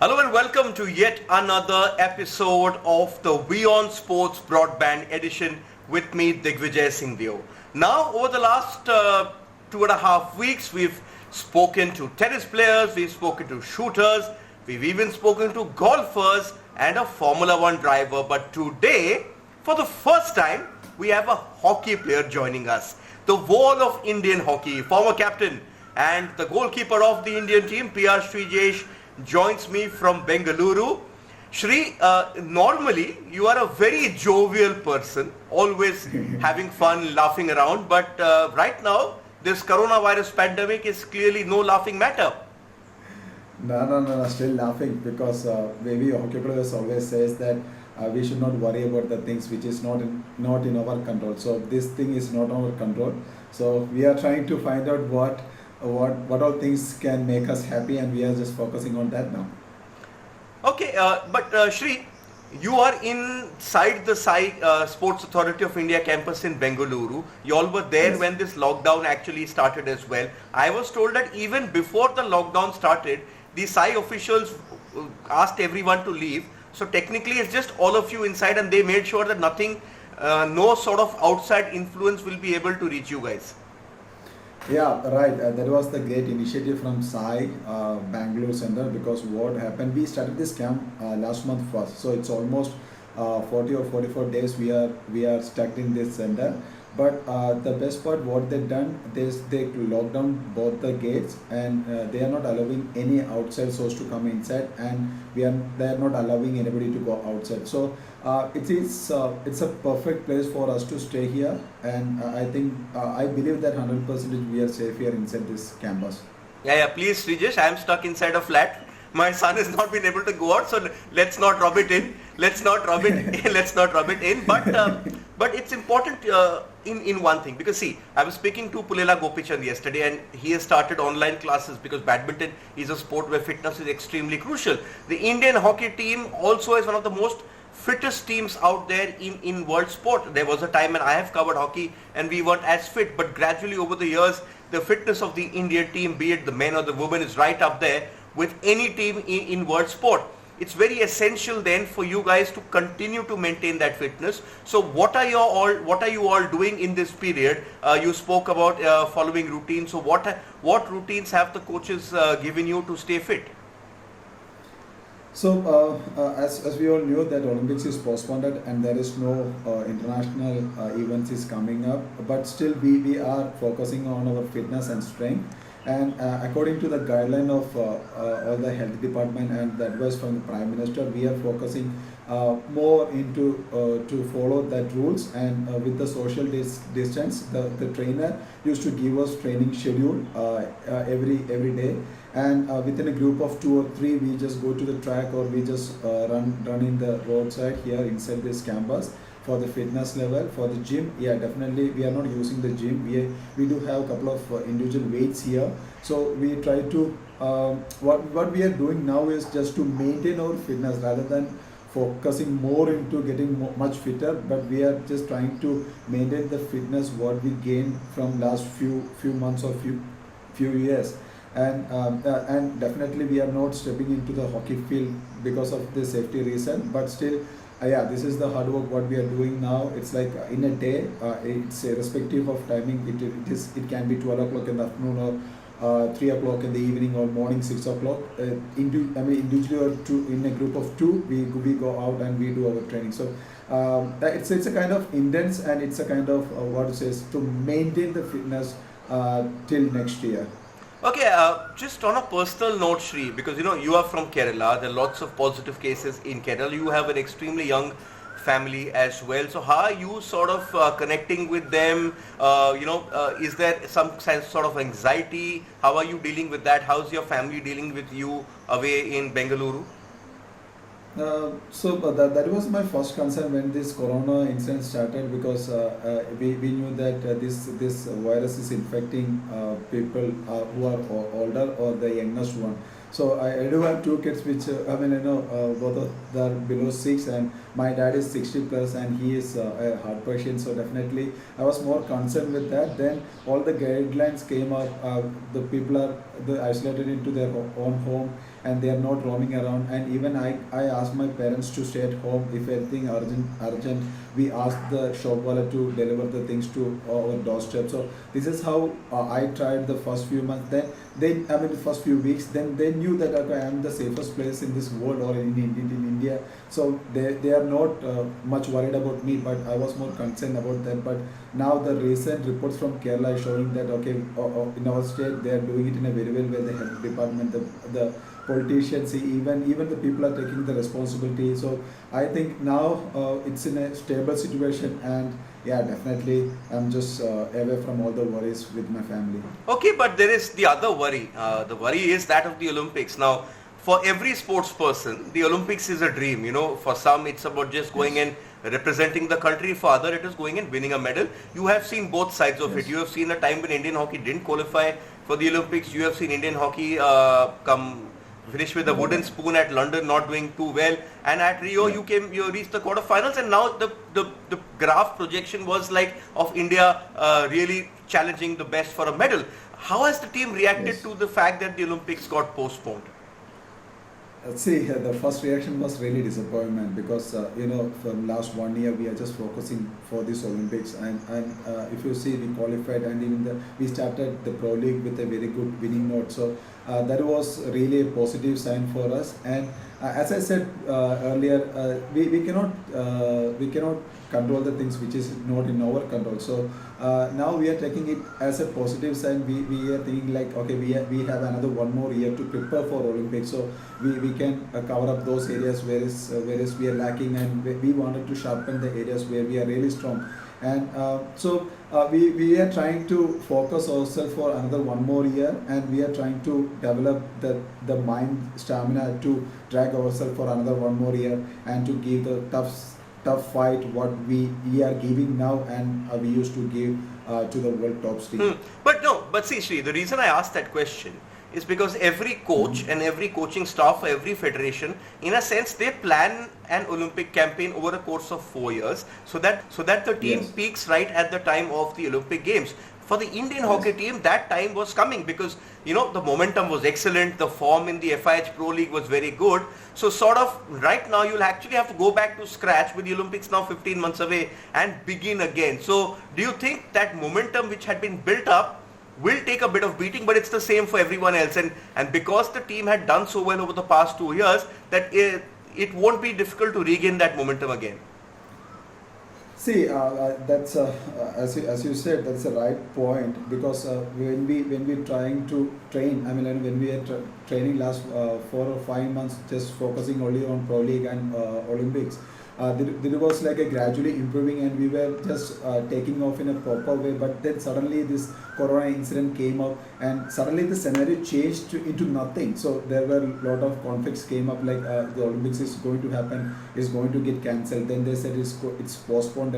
Hello and welcome to yet another episode of the WION Sports Broadband Edition with me, Digvijay Singhdev. Now, over the last 2.5 weeks, we've spoken to tennis players, we've spoken to shooters, we've even spoken to golfers and a Formula One driver. But today, for the first time, we have a hockey player joining us. The wall of Indian hockey, former captain and the goalkeeper of the Indian team, PR Srijesh, joins me from Bengaluru. Shri, normally you are a very jovial person, always having fun, laughing around, but right now this coronavirus pandemic is clearly no laughing matter. No, still laughing because maybe hockey players always says that we should not worry about the things which is not in our control. So this thing is not our control. So we are trying to find out what all things can make us happy, and we are just focusing on that now. Okay, but Shri, you are inside the Sports Authority of India campus in Bengaluru. You all were there Yes. when this lockdown actually started as well. I was told that even before the lockdown started, the SAI officials asked everyone to leave. So technically it's just all of you inside, and they made sure that no sort of outside influence will be able to reach you guys. Yeah, right. That was the great initiative from SAI Bangalore Center, because what happened, we started this camp last month first. So it's almost 40 or 44 days we are stuck in this center. But the best part, what they done, they locked down both the gates, and they are not allowing any outside source to come inside, and they are not allowing anybody to go outside. So it's a perfect place for us to stay here, and I believe that 100% we are safe here inside this campus. Yeah, please, Srijesh, I am stuck inside a flat. My son has not been able to go out, so let's not rub it in. Let's not rub it in. But it's important in one thing, because see, I was speaking to Pulela Gopichand yesterday, and he has started online classes because badminton is a sport where fitness is extremely crucial. The Indian hockey team also is one of the most fittest teams out there in world sport. There was a time when I have covered hockey and we weren't as fit, but gradually over the years, the fitness of the Indian team, be it the men or the women, is right up there with any team in world sport. It's very essential then for you guys to continue to maintain that fitness. So what are you all doing in this period? You spoke about following routines. So what routines have the coaches given you to stay fit? So, as we all knew that Olympics is postponed and there is no international events is coming up, but still we are focusing on our fitness and strength. And according to the guideline of all the health department and the advice from the Prime Minister, we are focusing more into to follow that rules, and with the social distance. The trainer used to give us training schedule every day, and within a group of 2 or 3 we just go to the track, or we just run in the roadside here inside this campus. For the fitness level, for the gym, yeah, definitely we are not using the gym. We do have a couple of individual weights here. So we try to what we are doing now is just to maintain our fitness rather than focusing more into getting much fitter. But we are just trying to maintain the fitness what we gained from last few months or few years. And definitely we are not stepping into the hockey field because of the safety reason, but still, yeah, this is the hard work what we are doing now. It's like in a day, it's irrespective of timing. It can be 12 o'clock in the afternoon, or 3 o'clock in the evening, or morning 6 o'clock. Individually or in a group of 2, we go out and we do our training. So it's a kind of intense, and it's a kind of what it says, to maintain the fitness till next year. Okay, just on a personal note, Shri, because you are from Kerala, there are lots of positive cases in Kerala. You have an extremely young family as well. So how are you sort of connecting with them? Is there some sort of anxiety? How are you dealing with that? How's your family dealing with you away in Bengaluru? That was my first concern when this corona incident started, because we knew that this virus is infecting people who are older or the youngest one. So I do have 2 kids, which both of them are below 6, and my dad is 60 plus, and he is a heart patient. So definitely I was more concerned with that. Then all the guidelines came up. The people are isolated into their own home, and they are not roaming around. And even I asked my parents to stay at home. If anything urgent, we ask the shop wallet to deliver the things to our doorstep. So this is how I tried the first few months. Then the first few weeks, then they knew that okay, I am the safest place in this world or in India. So they are not much worried about me, but I was more concerned about them. But now the recent reports from Kerala is showing that okay, in our state they are doing it in a very well way. The health department, the politicians, even the people are taking the responsibility. So I think now it's in a stable situation, and yeah, definitely I'm just away from all the worries with my family. Okay, but there is the other worry. The worry is that of the Olympics. Now, for every sports person, the Olympics is a dream. For some it's about just going and representing the country. For other, it is going and winning a medal. You have seen both sides of it. You have seen a time when Indian hockey didn't qualify for the Olympics. You have seen Indian hockey finish with a wooden spoon at London, not doing too well, and at Rio you reached the quarterfinals, and now the graph projection was like of India really challenging the best for a medal. How has the team reacted to the fact that the Olympics got postponed? See, the first reaction was really disappointment because from last 1 year we are just focusing for this Olympics, and if you see, we qualified, and even we started the Pro League with a very good winning note. So that was really a positive sign for us. And as I said earlier, we cannot control the things which is not in our control. So now we are taking it as a positive sign. We are thinking like, okay, we have another 1 more year to prepare for Olympics, so we can cover up those areas whereas we are lacking, and we wanted to sharpen the areas where we are really strong. And so we are trying to focus ourselves for another 1 more year, and we are trying to develop the mind stamina to drag ourselves for another 1 more year, and to give the tough fight what we are giving now, and we used to give to the world top team. But see, Sri, the reason I asked that question is because every coach and every coaching staff, every federation, in a sense, they plan an Olympic campaign over a course of 4 years, so that the team peaks right at the time of the Olympic Games. For the Indian hockey team, that time was coming because the momentum was excellent, the form in the FIH Pro League was very good. So sort of right now you'll actually have to go back to scratch with the Olympics now 15 months away and begin again. So do you think that momentum which had been built up will take a bit of beating, but it's the same for everyone else, and because the team had done so well over the past 2 years, that it won't be difficult to regain that momentum again? See, that's as you said, that's the right point, because when we trying to train, when we are training last 4 or 5 months, just focusing only on Pro League and Olympics, there was like a gradually improving, and we were just taking off in a proper way. But then suddenly this Corona incident came up, and suddenly the scenario changed into nothing. So there were a lot of conflicts came up, like the Olympics is going to happen, is going to get cancelled. Then they said it's postponed.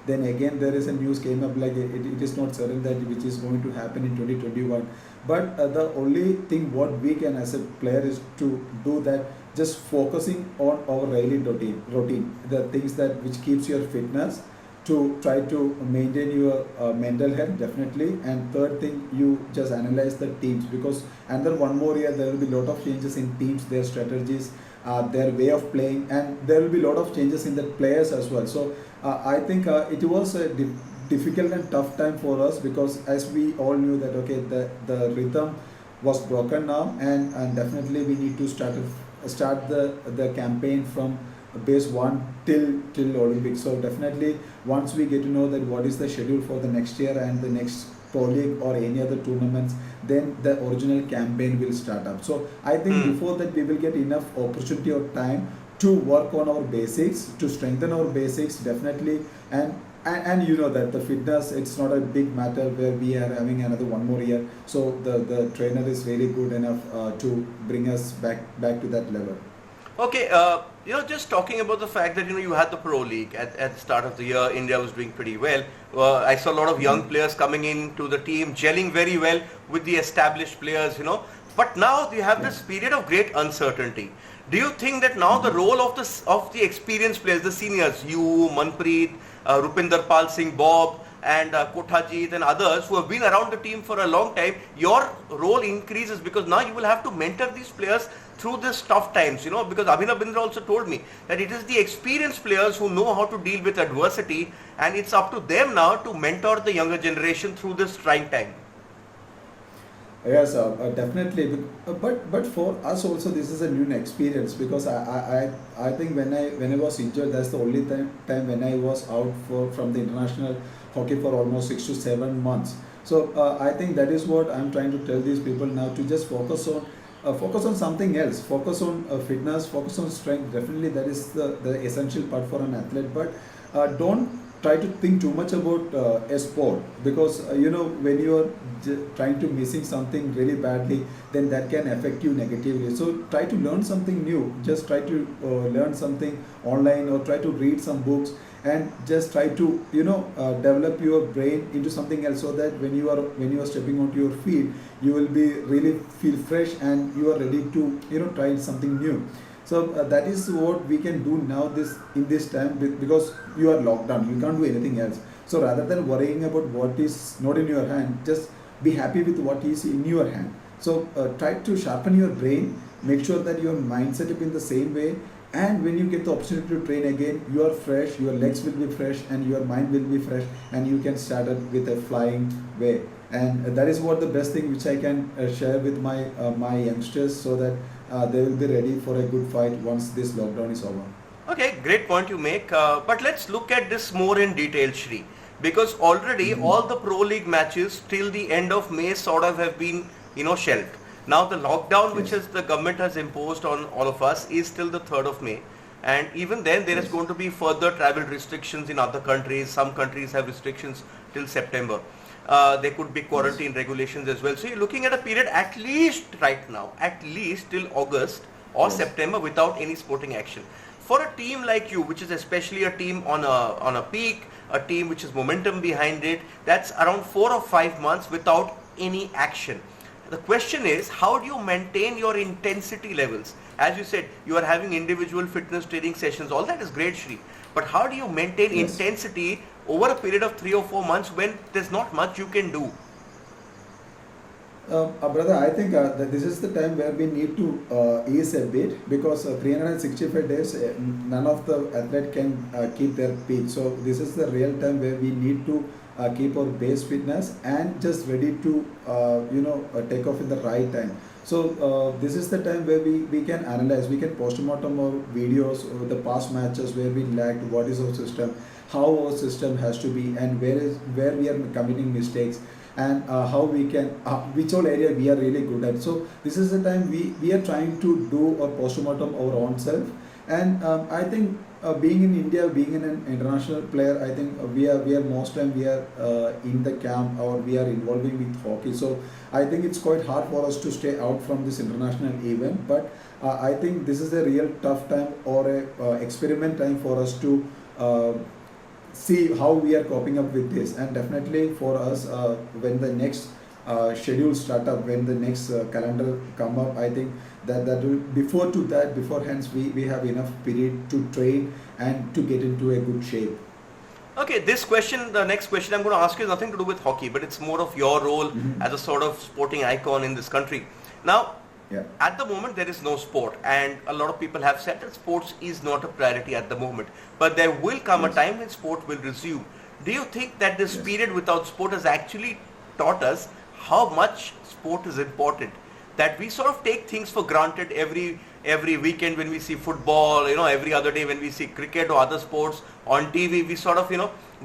Then again there is a news came up like it is not certain that which is going to happen in 2021. But the only thing what we can as a player is to do that, just focusing on our daily routine, the things that which keeps your fitness, to try to maintain your mental health, definitely. And third thing, you just analyze the teams, because under 1 more year there will be a lot of changes in teams, their strategies, their way of playing, and there will be a lot of changes in the players as well. So I think it was a difficult and tough time for us, because as we all knew that okay, the rhythm was broken now, and definitely we need to start the campaign from base 1 till Olympics. So definitely once we get to know that what is the schedule for the next year and the next Pro League or any other tournaments, then the original campaign will start up. So I think before that we will get enough opportunity or time to work on our basics, to strengthen our basics, definitely. And you know that the fitness, it's not a big matter where we are having another 1 more year. So the trainer is really good enough to bring us back to that level. Okay, just talking about the fact that you had the Pro League at the start of the year, India was doing pretty well. I saw a lot of young players coming into the team, gelling very well with the established players, But now you have this period of great uncertainty. Do you think that now the role of the experienced players, the seniors, you, Manpreet, Rupinder Pal Singh, Bob, and Kothajit and others who have been around the team for a long time, your role increases because now you will have to mentor these players through this tough times, because Abhinav Bindra also told me that it is the experienced players who know how to deal with adversity, and it's up to them now to mentor the younger generation through this trying time. Yes, definitely. But for us also, this is a new experience because I think when I was injured, that's the only time when I was out from the international hockey for almost 6 to 7 months. So I think that is what I'm trying to tell these people now, to just focus on something else, focus on fitness, focus on strength. Definitely that is the essential part for an athlete, but don't try to think too much about a sport, because when you are trying to missing something really badly, then that can affect you negatively. So try to learn something new, just try to learn something online, or try to read some books, and just try to develop your brain into something else, so that when you are stepping onto your field, you will be really feel fresh, and you are ready to try something new. So that is what we can do now in this time, because you are locked down, you can't do anything else. So rather than worrying about what is not in your hand, just be happy with what is in your hand. So try to sharpen your brain, make sure that your mind set up in the same way, and when you get the opportunity to train again, you are fresh, your legs will be fresh, and your mind will be fresh, and you can start it with a flying way. And that is what the best thing which I can share with my youngsters, so that they will be ready for a good fight once this lockdown is over. Okay, great point you make. But let's look at this more in detail, Shri, because already all the Pro League matches till the end of May sort of have been, shelved. Now the lockdown which the government has imposed on all of us is till the 3rd of May. And even then there is going to be further travel restrictions in other countries. Some countries have restrictions till September. There could be quarantine regulations as well. So you're looking at a period at least right now, at least till August or September without any sporting action. For a team like you, which is especially a team on a peak, a team which is momentum behind it, that's around 4 or 5 months without any action. The question is, how do you maintain your intensity levels? As you said, you are having individual fitness training sessions. All that is great, Shri. But how do you maintain intensity over a period of 3 or 4 months when there's not much you can do? Brother, I think that this is the time where we need to ease a bit, because 365 days, none of the athlete can keep their peak. So this is the real time where we need to keep our base fitness and just ready to take off in the right time. So this is the time where we can analyze, we can postmortem our videos of the past matches, where we lagged, what is our system, how our system has to be, and where we are committing mistakes, and how we can, which all area we are really good at. So this is the time we are trying to do a postmortem our own self. And I think being in India, being an international player, I think we are most time we are in the camp, or we are involving with hockey. So I think it's quite hard for us to stay out from this international event. But I think this is a real tough time, or a experiment time for us to see how we are coping up with this. And definitely for us, when the next schedule start up, when the next calendar come up, I think that beforehand we have enough period to train and to get into a good shape. Okay, the next question I'm going to ask you is nothing to do with hockey, but it's more of your role as a sort of sporting icon in this country. Now, at the moment there is no sport, and a lot of people have said that sports is not a priority at the moment, but there will come a time when sport will resume. Do you think that this period without sport has actually taught us how much sport is important, that we sort of take things for granted every weekend when we see football, every other day when we see cricket or other sports on TV, we sort of,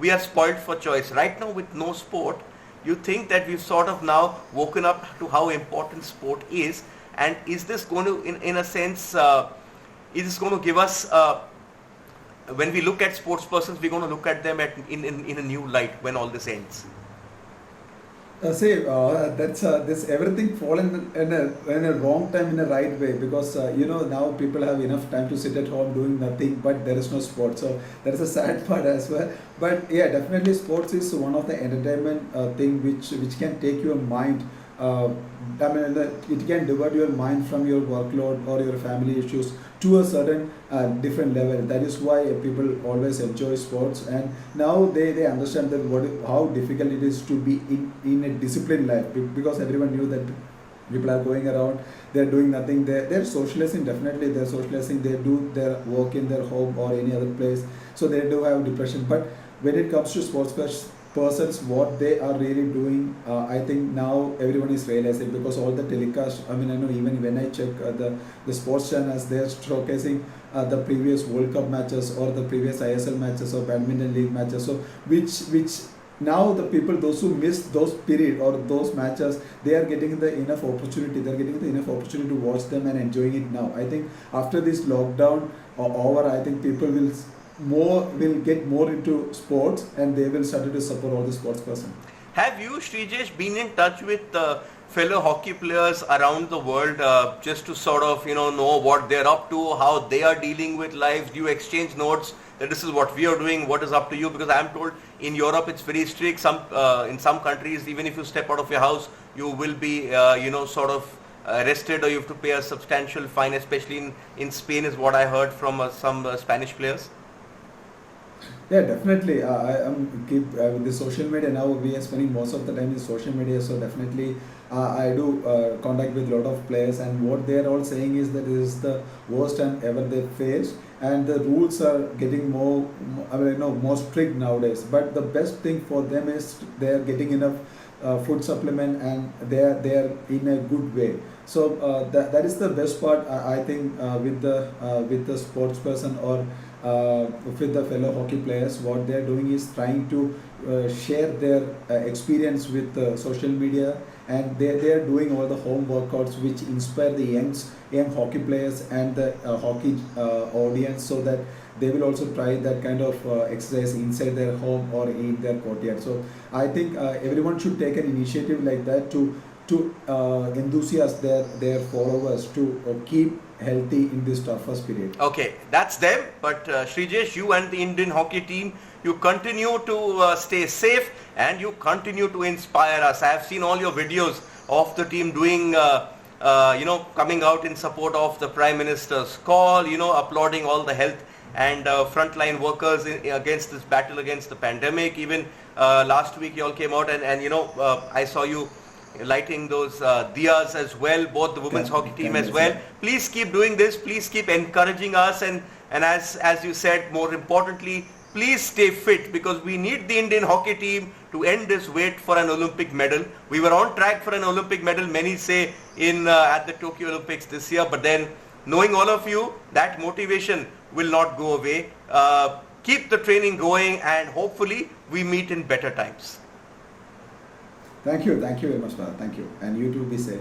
we are spoiled for choice. Right now with no sport, you think that we've sort of now woken up to how important sport is, and is this going to, in a sense, is this going to give us, when we look at sports persons, we're going to look at them in a new light when all this ends? This everything fallen in a wrong time in a right way, because now people have enough time to sit at home doing nothing, but there is no sport. So there is a sad part as well. But yeah, definitely sports is one of the entertainment thing which can take your mind. It can divert your mind from your workload or your family issues to a certain different level. That is why people always enjoy sports, and now they understand that how difficult it is to be in a disciplined life, because everyone knew that People are going around, they're doing nothing. They're socializing, definitely they're socializing. They do their work in their home or any other place, so they do have depression. But when it comes to persons, what they are really doing, I think now everyone is realizing, because all the telecast. I mean, I know even when I check the sports channels, they're showcasing the previous World Cup matches or the previous ISL matches or badminton league matches. So which now the people, those who missed those period or those matches, they are getting the enough opportunity. They're getting the enough opportunity to watch them and enjoying it now. I think after this lockdown over, I think people will get more into sports, and they will start to support all the sports person. Have you, Srijesh, been in touch with fellow hockey players around the world just to sort of know what they're up to, how they are dealing with life? Do you exchange notes that this is what we are doing, what is up to you? Because I'm told in Europe it's very strict. In some countries, even if you step out of your house, you will be sort of arrested, or you have to pay a substantial fine. Especially in Spain, is what I heard from some Spanish players. Yeah, definitely. I am keep with the social media now. We are spending most of the time in social media, so definitely I do contact with a lot of players, and what they are all saying is that this is the worst time ever they faced, and the rules are getting more, more strict nowadays. But the best thing for them is they are getting enough food supplement, and they are in a good way. So that is the best part. I think with the sports person or with the fellow hockey players, what they are doing is trying to share their experience with social media, and they are doing all the home workouts which inspire the young hockey players and the hockey audience, so that they will also try that kind of exercise inside their home or in their courtyard. So I think everyone should take an initiative like that to enthusiast their followers to keep healthy in this toughest period. Okay, that's them. But Srijesh, you and the Indian hockey team, you continue to stay safe, and you continue to inspire us. I have seen all your videos of the team doing, coming out in support of the Prime Minister's call, applauding all the health and frontline workers against this battle against the pandemic. Even last week you all came out and I saw you lighting those diyas as well, both the women's hockey team as well. Please keep doing this. Please keep encouraging us, and as you said, more importantly, please stay fit, because we need the Indian hockey team to end this wait for an Olympic medal. We were on track for an Olympic medal, many say, at the Tokyo Olympics this year, but then knowing all of you, that motivation will not go away. Keep the training going, and hopefully we meet in better times. Thank you very much, brother. Thank you, and you too, be safe.